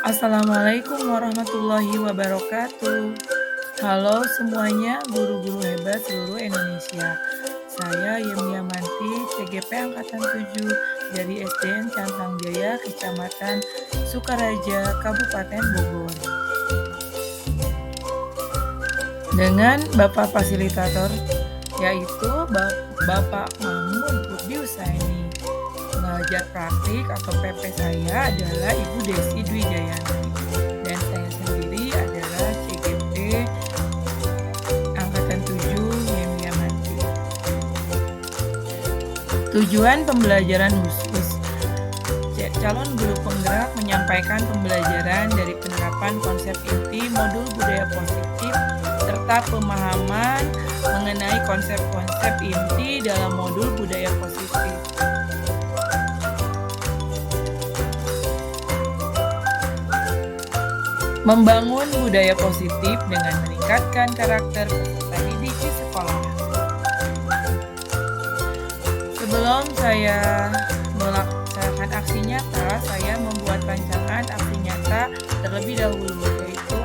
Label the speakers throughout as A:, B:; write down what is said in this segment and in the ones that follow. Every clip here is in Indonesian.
A: Assalamualaikum warahmatullahi wabarakatuh. Halo semuanya, guru-guru hebat seluruh Indonesia. Saya Yemia Manti, CGP Angkatan 7 dari SDN Cantang Jaya, Kecamatan Sukaraja, Kabupaten Bogor. Dengan Bapak Fasilitator, yaitu Bapak Mamun Budi Usaini. Pengajar praktik atau PP saya adalah Ibu Desi Dwi Jayanti. Dan saya sendiri adalah CGP Angkatan 7 Yemia Manti. Tujuan pembelajaran khusus. Calon guru penggerak menyampaikan pembelajaran dari penerapan konsep inti modul budaya positif serta pemahaman mengenai konsep-konsep inti dalam modul budaya positif. Membangun budaya positif dengan meningkatkan karakter peserta didik di sekolah. Sebelum saya melaksanakan aksi nyata, saya membuat rancangan aksi nyata terlebih dahulu, yaitu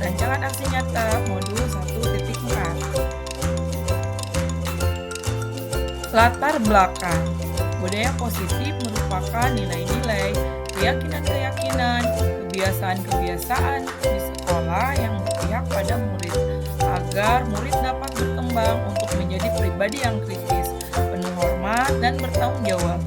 A: rancangan aksi nyata modul 1.4. Latar belakang. Budaya positif merupakan nilai-nilai, keyakinan-keyakinan, kebiasaan-kebiasaan di sekolah yang berpihak pada murid, agar murid dapat berkembang untuk menjadi pribadi yang kritis, penuh hormat, dan bertanggung jawab.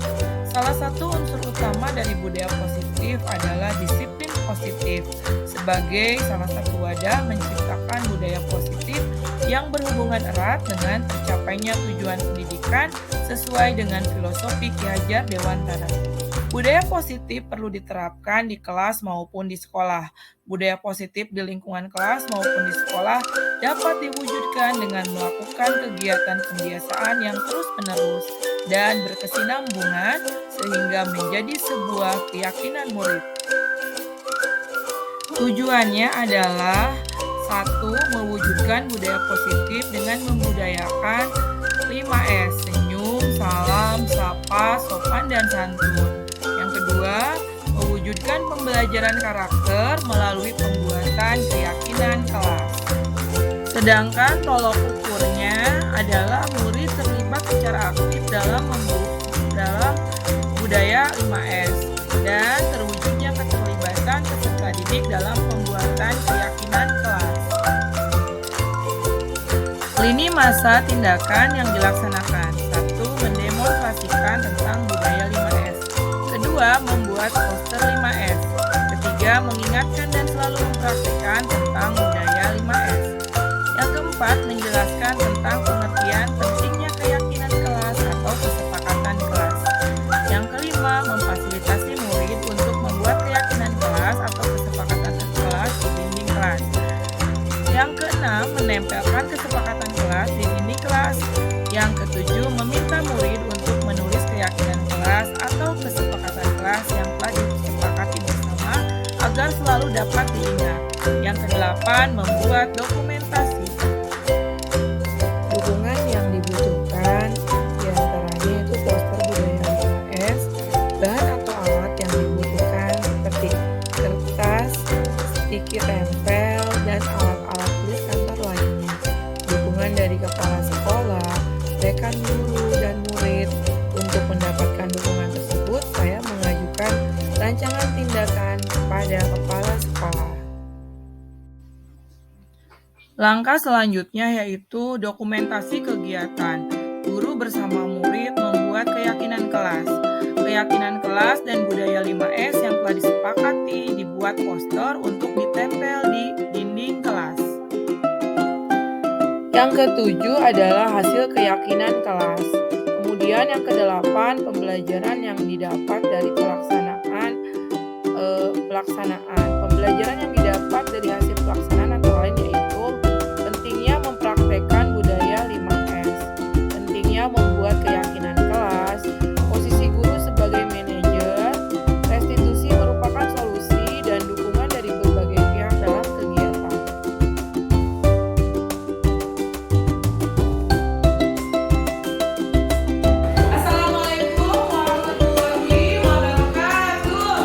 A: Salah satu unsur utama dari budaya positif adalah disiplin positif, sebagai salah satu wadah menciptakan budaya positif yang berhubungan erat dengan tercapainya tujuan pendidikan sesuai dengan filosofi Ki Hajar Dewantara. Budaya positif perlu diterapkan di kelas maupun di sekolah. Budaya positif di lingkungan kelas maupun di sekolah dapat diwujudkan dengan melakukan kegiatan pembiasaan yang terus-menerus dan berkesinambungan sehingga menjadi sebuah keyakinan murid. Tujuannya adalah 1. Mewujudkan budaya positif dengan membudayakan 5S, senyum, salam, sapa, sopan, dan santun. Yang kedua, mewujudkan pembelajaran karakter melalui pembuatan keyakinan kelas. Sedangkan tolok ukurnya adalah murid terlibat secara aktif dalam budaya 5S dan terwujudnya keterlibatan peserta didik dalam pembuatan keyakinan kelas. Lini masa tindakan yang dilaksanakan. 1. Mendemonstrasikan tentang budaya 5S. Kedua, membuat poster 5S. Ketiga, mengingatkan dan selalu mempraktikkan tentang budaya 5S. Yang keempat, menjelaskan tentang pengertian pentingnya keyakinan kelas atau kesepakatan kelas. Yang kelima, memfasilitasi murid untuk membuat keyakinan kelas atau kesepakatan kelas di dinding kelas. Yang keenam, menempelkan kesepakatan kelas di dinding kelas. Yang ketujuh, meminta murid untuk menulis keyakinan kelas atau kesepakatan kelas yang telah disepakati bersama agar selalu dapat diingat. Yang kedelapan, membuat dokumentasi. Dukungan yang dibutuhkan diantaranya itu poster budaya 5S, bahan atau alat yang dibutuhkan seperti kertas, stiker tempel, dan alat-alat tulis kantor lainnya. Dukungan dari kepala sekolah, rekan guru, dan murid. Untuk mendapatkan dukungan tersebut, saya mengajukan rancangan tindakan kepada kepala sekolah. Langkah selanjutnya yaitu dokumentasi kegiatan. Guru bersama murid membuat keyakinan kelas. Keyakinan kelas dan budaya 5S yang telah disepakati dibuat poster untuk ditempel di dinding kelas. Yang ketujuh adalah hasil keyakinan kelas. Kemudian yang kedelapan, pembelajaran yang didapat dari pelaksanaan. Pembelajaran yang didapat dari hasil pelaksanaan antara lain yaitu pentingnya mempraktekkan budaya 5S, pentingnya membuat keyakinan kelas, posisi guru sebagai manajer, restitusi merupakan solusi dan dukungan dari berbagai pihak dalam kegiatan. Assalamualaikum warahmatullahi wabarakatuh.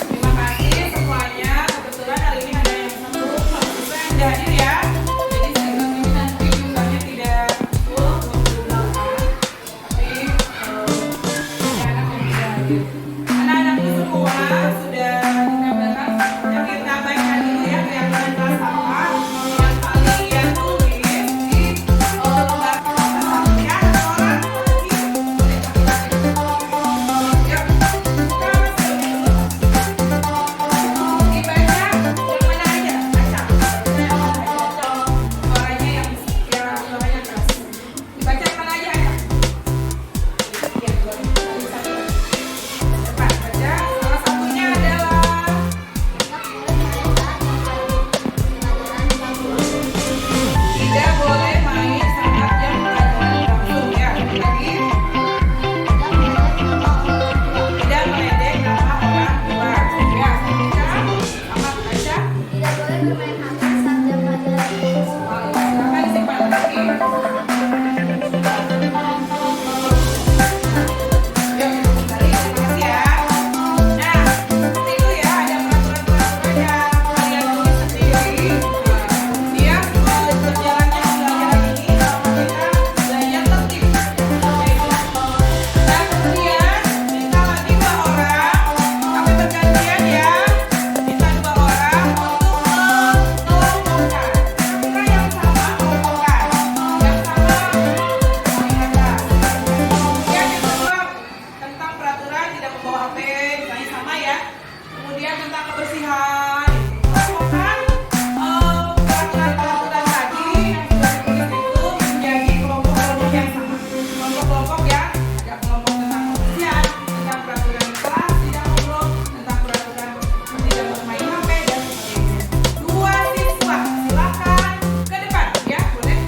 A: Terima kasih semuanya. Kebetulan hari ini ada yang satu mahasiswa yang tidak hadir ya. Jadi sehingga ini nanti jumlahnya tidak full 28, tapi anak-anak yang tidak hadir. Anak-anak itu semua sudah dikabarkan yang kita bacakan dulu ya kegiatan kelas apa yang kalian tulis di lembar kelas ya. Orang lagi boleh pakai ya. Kita masuk dulu. Dibaca yang mana aja, baca. Suaranya yang suaranya keras. Dibaca yang mana aja, Aca? Ya, boleh. Cepat baca. Salah satunya adalah tidak boleh main saat jam pelajaran berlangsung ya. Lagi tidak meledek nama orang tua. Ya, sekarang amat baca.
B: Tidak boleh bermain HP saat jam pelajaran.
A: Silakan disimpan lagi. Yuk, kembali. Terima kasih ya. Nah, seperti itu ya, ada peraturan-peraturan yang kalian tulis sendiri. Dia berjalannya pembelajaran ini kalau kita belajar tertib. Nah, kemudian minta lagi 2 orang, tapi bergantian ya. Minta 2 orang untuk mengelompokkan. Kira-kira yang sama kelompokkan. Yang sama mengingatkan. Kemudian yang kedua tentang peraturan tidak membawa HP, misalnya sama ya. Kemudian tentang kebersihan, kelompokkan peraturan-peraturan tadi yang sudah ditulis itu menjadi kelompok-kelompok yang sama. Kelompok-kelompok yang ada kelompok tentang kebersihan, tentang peraturan kelas, tidak ngobrol, tentang peraturan tidak bermain HP dan sebagainya. 2 siswa, silakan ke depan ya, boleh.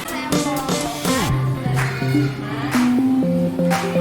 B: Saya mengelompokkan ini Kamu tidak boleh bergerak, tidak boleh bermain HP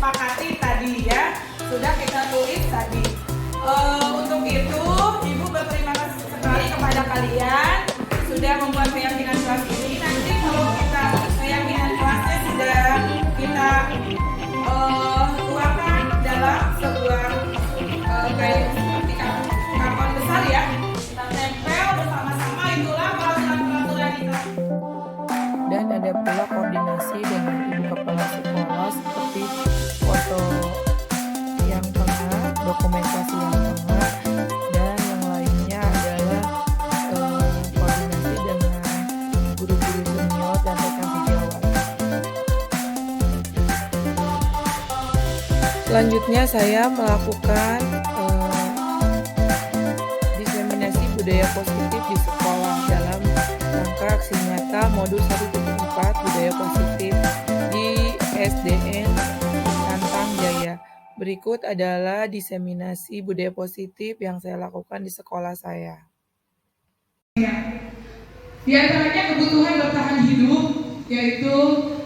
B: sepakati tadi ya, sudah kita tulis tadi. Untuk itu Ibu berterima kasih sekali kepada kalian sudah membuat keyakinan kelas ini. Nanti kalau kita
A: ada pula koordinasi dengan ibu kepala sekolah seperti foto yang tengah, dokumentasi yang tengah, dan yang lainnya adalah koordinasi dengan guru-guru senior dan rekan sejawat. Selanjutnya saya melakukan diseminasi budaya positif di sekolah dalam rangka aksi nyata modul 1.4 budaya positif di SDN Santang Jaya. Berikut adalah diseminasi budaya positif yang saya lakukan di sekolah saya.
B: Di antaranya kebutuhan bertahan hidup, yaitu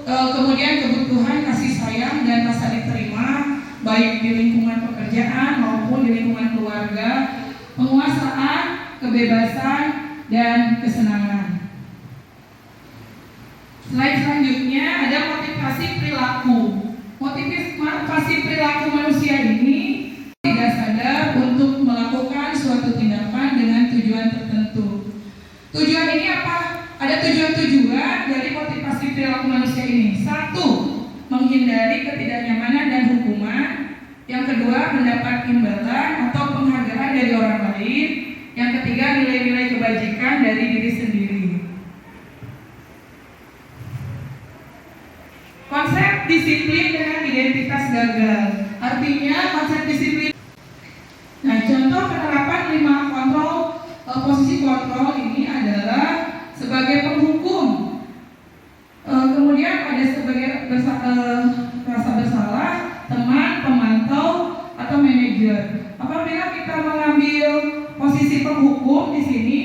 B: kemudian kebutuhan kasih sayang dan rasa diterima, baik di lingkungan pekerjaan maupun di lingkungan keluarga, penguasaan, kebebasan, dan kesenangan. Slide selanjutnya ada motivasi perilaku. Motivasi perilaku manusia ini tidak sadar untuk melakukan suatu tindakan dengan tujuan tertentu. Tujuan ini apa? Ada tujuan-tujuan dari motivasi perilaku manusia ini. 1. Menghindari ketidaknyamanan dan hukuman. Yang kedua, mendapat imbalan atau penghargaan dari orang lain. Yang ketiga, nilai-nilai kebajikan dari diri sendiri. Konsep disiplin dengan identitas gagal. Artinya konsep disiplin. Nah, contoh penerapan 5 kontrol posisi kontrol ini adalah sebagai penghukum. Kemudian ada sebagai rasa bersalah, teman, pemantau, atau manajer. Apabila kita mengambil posisi penghukum di sini,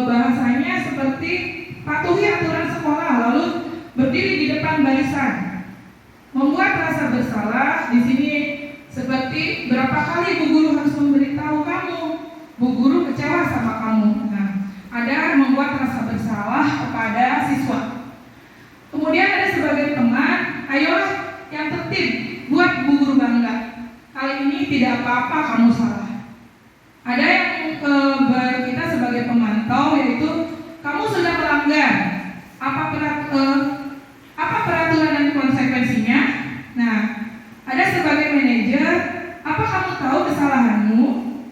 B: bahasanya seperti patuhi aturan sekolah, lalu berdiri di depan barisan. Membuat rasa bersalah di sini seperti berapa kali bu guru harus memberitahu kamu, bu guru kecewa sama kamu. Nah, ada membuat rasa bersalah kepada siswa. Kemudian ada sebagai teman, ayolah yang tertib, buat bu guru bangga. Kali ini tidak apa-apa kamu salah. Ada yang kita sebagai pemantau, yaitu kamu sudah melanggar. Apa peraturan dan konsekuensinya? Nah, ada sebagai manajer, apa kamu tahu kesalahanmu?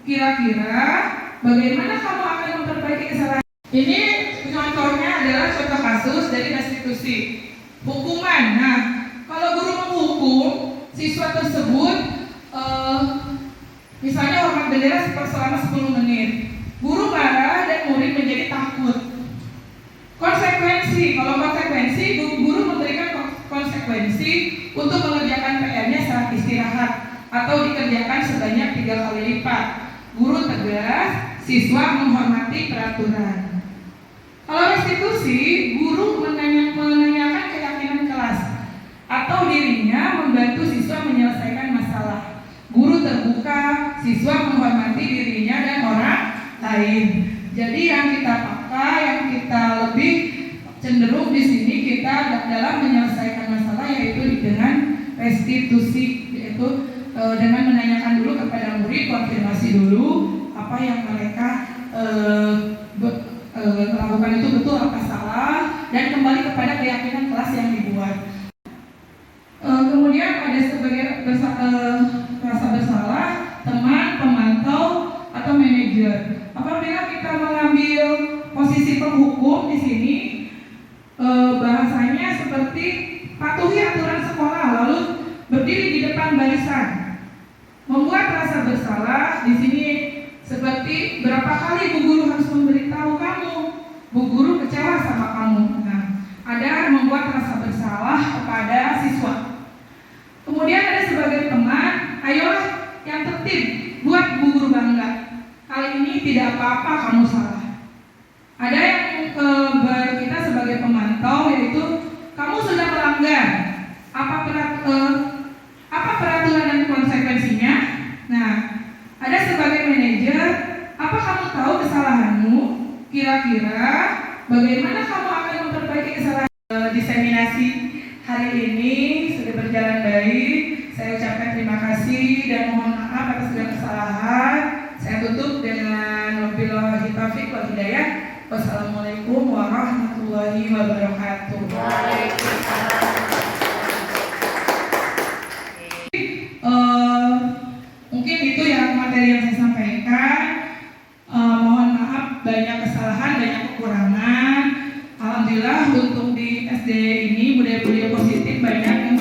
B: Kira-kira bagaimana kamu akan memperbaiki kesalahan? Ini contohnya adalah contoh kasus dari restitusi hukuman. Nah, kalau guru menghukum siswa tersebut, misalnya hormat bendera selama 10 menit, guru marah dan murid menjadi takut. Konsekuensi, kalau konsekuensi, guru memberikan konsekuensi untuk mengerjakan PR-nya saat istirahat atau dikerjakan sebanyak 3 kali lipat. Guru tegas, siswa menghormati peraturan. Kalau restitusi, guru menanyakan keyakinan kelas atau dirinya membantu siswa menyelesaikan masalah. Guru terbuka, siswa menghormati dirinya dan orang lain. Jadi yang kita pakai, yang kita lebih cenderung di sini kita dalam menyelesaikan masalah yaitu dengan restitusi, yaitu dengan menanyakan dulu kepada murid, konfirmasi dulu apa yang mereka lakukan itu betul apa salah, dan kembali kepada keyakinan kelas yang dibuat. Kemudian ada sebagai rasa bersalah, teman, pemantau, atau manajer. Apabila kita mengambil posisi penghukum di sini, bahasanya seperti patuhi aturan sekolah, lalu berdiri di depan barisan. Membuat rasa bersalah di sini seperti berapa kali bu guru harus memberitahu kamu, bu guru kecewa sama kamu. Nah, ada membuat rasa bersalah kepada siswa. Kemudian ada sebagai teman, ayolah yang tertib, buat bu guru bangga. Kali ini tidak apa-apa kamu salah. Ada yang kita sebagai pemantau, yaitu kamu sudah melanggar. Apa peraturan dan konsekuensinya? Nah, ada sebagai manajer, apa kamu tahu kesalahanmu? Kira-kira bagaimana kamu akan memperbaiki kesalahan? Diseminasi hari ini sudah berjalan baik. Saya ucapkan terima kasih dan mohon maaf atas segala kesalahan. Saya tutup dengan wabillahi taufiq wal hidayah. Wassalamualaikum warahmatullahi wabarakatuh. warahmatullahi wabarakatuh. Mungkin itu yang materi yang saya sampaikan. Mohon maaf banyak kesalahan, banyak kekurangan. Alhamdulillah untuk di SD ini budaya-budaya positif banyak yang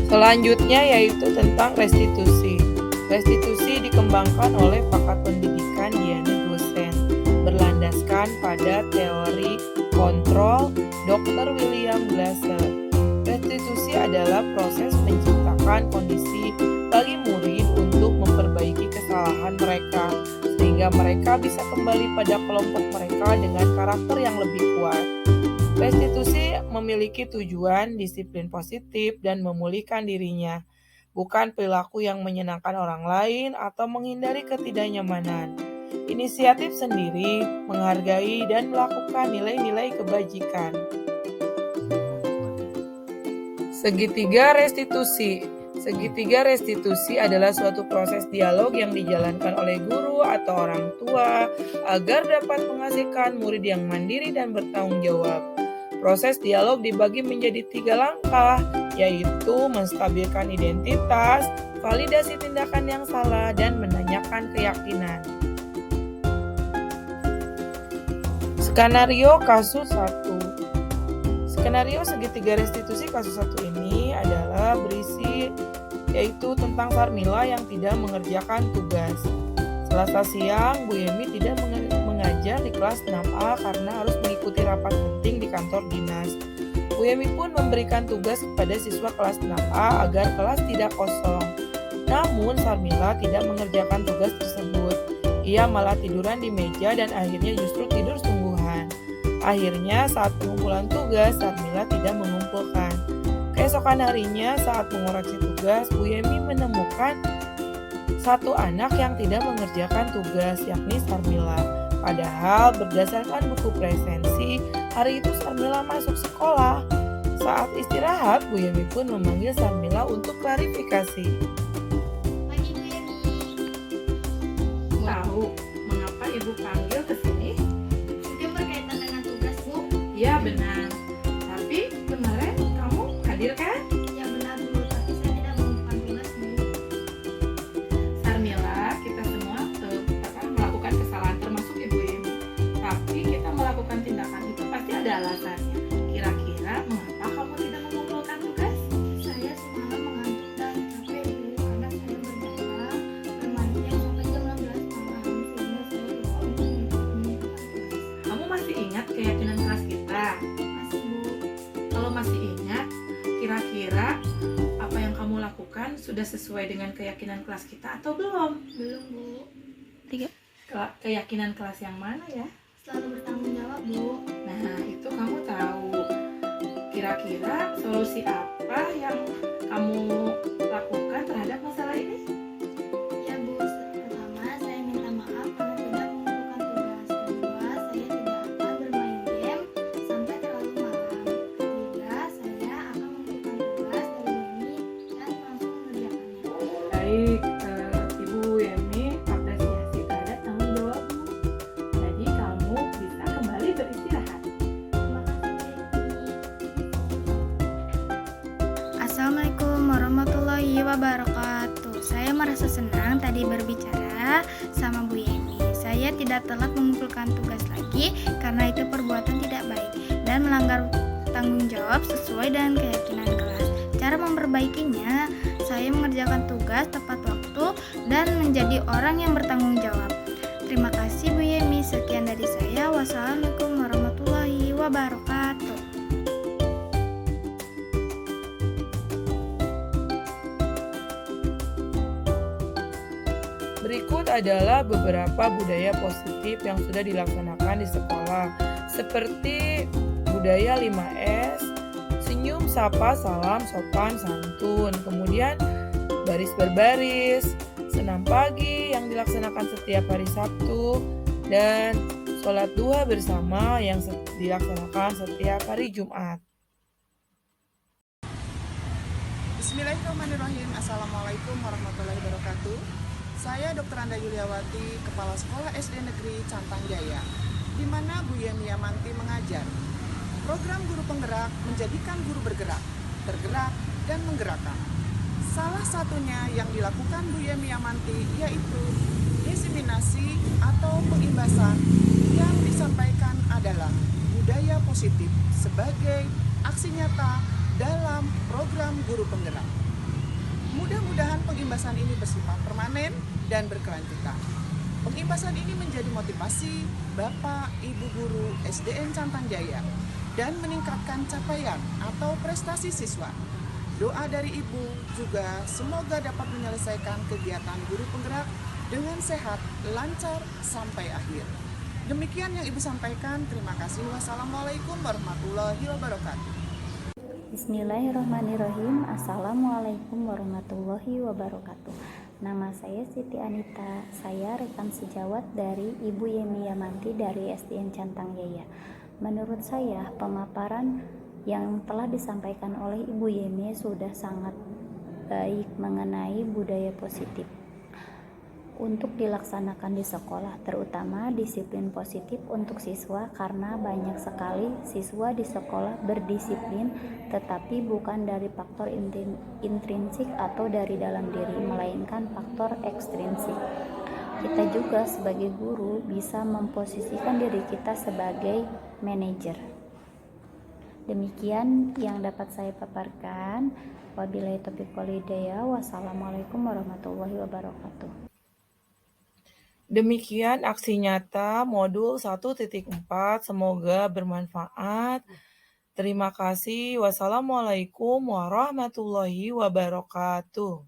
A: Selanjutnya yaitu tentang restitusi. Restitusi dikembangkan oleh pakar pendidikan Diana Gosen berlandaskan pada teori kontrol Dr. William Glasser. Restitusi adalah proses menciptakan kondisi bagi murid untuk memperbaiki kesalahan mereka sehingga mereka bisa kembali pada kelompok mereka dengan karakter yang lebih kuat. Restitusi memiliki tujuan disiplin positif dan memulihkan dirinya, bukan perilaku yang menyenangkan orang lain atau menghindari ketidaknyamanan. Inisiatif sendiri, menghargai dan melakukan nilai-nilai kebajikan. Segitiga restitusi. Segitiga restitusi adalah suatu proses dialog yang dijalankan oleh guru atau orang tua agar dapat menghasilkan murid yang mandiri dan bertanggung jawab. Proses dialog dibagi menjadi 3 langkah, yaitu menstabilkan identitas, validasi tindakan yang salah, dan menanyakan keyakinan. Skenario kasus 1. Skenario segitiga restitusi kasus 1 ini adalah berisi yaitu tentang Sarmila yang tidak mengerjakan tugas. Selasa siang, Bu Yemi tidak mengajar di kelas 6A karena harus mengikuti rapat penting di kantor dinas. Bu Yemi pun memberikan tugas kepada siswa kelas 6A agar kelas tidak kosong. Namun Sarmila tidak mengerjakan tugas tersebut. Ia malah tiduran di meja dan akhirnya justru tidur sungguhan. Akhirnya saat pengumpulan tugas, Sarmila tidak mengumpulkan. Keesokan harinya saat mengoreksi tugas, Bu Yemi menemukan satu anak yang tidak mengerjakan tugas, yakni Sarmila. Padahal berdasarkan buku presensi, hari itu Sarmila masuk sekolah. Saat istirahat, Bu Yemi pun memanggil Sarmila untuk klarifikasi.
C: Pagi Bu Yemi.
A: Tahu mengapa Ibu panggil ke sini?
C: Itu berkaitan dengan tugas Bu.
A: Ya benar. Tapi kemarin kamu hadir kan?
C: Ya benar Bu, tapi saya tidak mengumpulkan tugas Bu.
A: Sarmila, kita semua melakukan kesalahan termasuk Ibu Yemi. Tapi kita melakukan tindakan itu pasti ada alasannya. Kira-kira mengapa kamu tidak mengumpulkan tugas?
C: Saya semalam mengantuk dan capek Bu, karena saya berjalan bermain sampai jam 16 malam sehingga saya lupa untuk mengumpulkan tugas.
A: Kamu masih ingat keyakinan kelas kita?
C: Masih Bu.
A: Kalau masih ingat, kira-kira apa yang kamu lakukan sudah sesuai dengan keyakinan kelas kita atau belum?
C: Belum Bu.
A: Keyakinan kelas yang mana ya?
C: Selalu bertanggung jawab Bu.
A: Nah, itu kamu tahu. Kira-kira solusi apa yang kamu lakukan terhadap masalah ini?
C: Ya Bu, pertama saya minta maaf karena tidak mengumpulkan tugas. Kedua, saya tidak akan bermain game sampai terlalu malam. Ketiga, saya akan mengumpulkan tugas dari Yemi dan langsung mengerjakannya.
A: Baik, Ibu Yemi, apresiasi terhadap tanggung jawabmu. Jadi kamu bisa kembali beristirahat.
C: Terima kasih Bu Yemi. Assalamualaikum warahmatullahi wabarakatuh. Saya merasa senang tadi berbicara sama Bu Yemi. Saya tidak telat mengumpulkan tugas lagi karena itu perbuatan tidak baik dan melanggar tanggung jawab sesuai dengan keyakinan kelas. Cara memperbaikinya, saya mengerjakan tugas tepat waktu dan menjadi orang yang bertanggung jawab. Terima kasih Bu Yemi. Sekian dari saya. Wassalamualaikum warahmatullahi wabarakatuh.
A: Berikut adalah beberapa budaya positif yang sudah dilaksanakan di sekolah, seperti budaya 5S, senyum, sapa, salam, sopan, santun, kemudian baris berbaris, senam pagi yang dilaksanakan setiap hari Sabtu, dan sholat duha bersama yang dilaksanakan setiap hari Jumat.
D: Bismillahirrahmanirrahim. Assalamualaikum warahmatullahi wabarakatuh. Saya Dr. Anda Yuliawati, Kepala Sekolah SD Negeri Cantang Jaya, di mana Bu Yemi Yamanti mengajar. Program Guru Penggerak menjadikan guru bergerak, tergerak, dan menggerakkan. Salah satunya yang dilakukan Bu Yemi Yamanti yaitu diseminasi atau pengimbasan yang disampaikan adalah budaya positif sebagai aksi nyata dalam program Guru Penggerak. Mudah-mudahan pengimbasan ini bersifat permanen dan berkelanjutan. Pengimbasan ini menjadi motivasi Bapak Ibu Guru SDN Cantang Jaya dan meningkatkan capaian atau prestasi siswa. Doa dari Ibu juga semoga dapat menyelesaikan kegiatan Guru Penggerak dengan sehat, lancar, sampai akhir. Demikian yang Ibu sampaikan. Terima kasih. Wassalamualaikum warahmatullahi wabarakatuh.
E: Bismillahirrahmanirrahim. Assalamualaikum warahmatullahi wabarakatuh. Nama saya Siti Anita. Saya rekan sejawat dari Ibu Yemi Yamanti dari SDN Cantang Jaya. Menurut saya, pemaparan yang telah disampaikan oleh Ibu Yemi sudah sangat baik mengenai budaya positif untuk dilaksanakan di sekolah, terutama disiplin positif untuk siswa, karena banyak sekali siswa di sekolah berdisiplin tetapi bukan dari faktor intrinsik atau dari dalam diri, melainkan faktor ekstrinsik. Kita juga sebagai guru bisa memposisikan diri kita sebagai manajer. Demikian yang dapat saya paparkan. Wabillahi taufiq wal hidayah. Wassalamualaikum warahmatullahi wabarakatuh.
A: Demikian aksi nyata modul 1.4, semoga bermanfaat. Terima kasih. Wassalamualaikum warahmatullahi wabarakatuh.